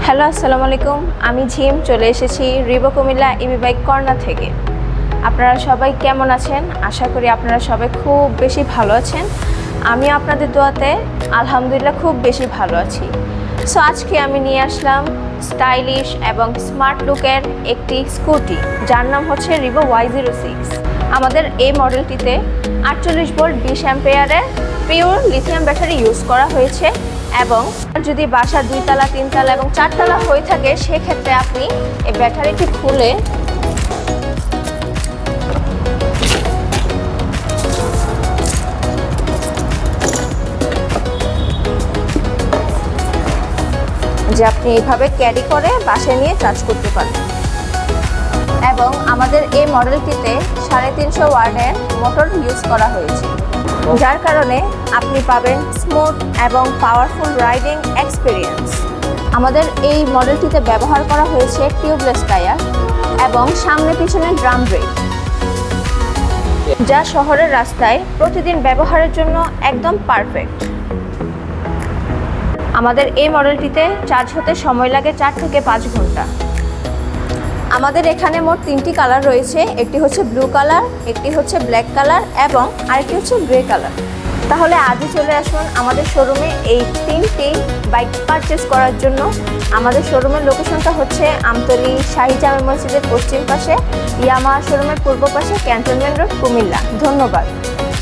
Hello, আসসালামু আলাইকুম। আমি ঝিম চলে এসেছি রিভো কুমিল্লা ইবি বাইক কর্নার থেকে। আপনারা সবাই কেমন আছেন? আশা করি আপনারা সবাই খুব বেশি ভালো আছেন। আমি আপনাদের দোয়াতে আলহামদুলিল্লাহ খুব বেশি ভালো আছি। সো আজকে আমি নিয়ে আসলাম স্টাইলিশ এবং স্মার্ট লুকের একটি স্কুটি, যার নাম হচ্ছে রিভো Y06। আমাদের এই মডেলটিতে 48 ভোল্ট 20 অ্যাম্পিয়ারের পিওর লিথিয়াম ব্যাটারি ইউজ করা হয়েছে। এবং যদি বাসা 2 তলা 3 তলা এবং 4 তলা হয়ে থাকে, সেক্ষেত্রে আপনি এই ব্যাটারিটি খুলে আপনি এইভাবে ক্যারি করে বাসায় নিয়ে চার্জ করতে পারেন। এবং আমাদের এই মডেলটিতে 350 ওয়াটের মোটর ইউজ করা হয়েছে, যার কারণে আপনি পাবেন স্মুথ এবং পাওয়ারফুল রাইডিং এক্সপিরিয়েন্স। আমাদের এই মডেলটিতে ব্যবহার করা হয়েছে টিউবলেস টায়ার এবং সামনে পিছনে ড্রাম ব্রেক, যা শহরের রাস্তায় প্রতিদিন ব্যবহারের জন্য একদম পারফেক্ট। আমাদের এই মডেলটিতে চার্জ হতে সময় লাগে 4 থেকে 5 ঘন্টা। আমাদের এখানে মোট 3টি কালার রয়েছে। একটি হচ্ছে ব্লু কালার, একটি হচ্ছে ব্ল্যাক কালার এবং আরেকটি হচ্ছে গ্রে কালার। তাহলে আজই চলে আসুন আমাদের শোরুমে এই 3টি বাইক পারচেস করার জন্য। আমাদের শোরুমের লোকেশনটা হচ্ছে আমতলী শাহী জামে মসজিদের পশ্চিম পাশে, ইয়ামাহা শোরুমের পূর্ব পাশে, ক্যান্টনমেন্ট রোড, কুমিল্লা। ধন্যবাদ।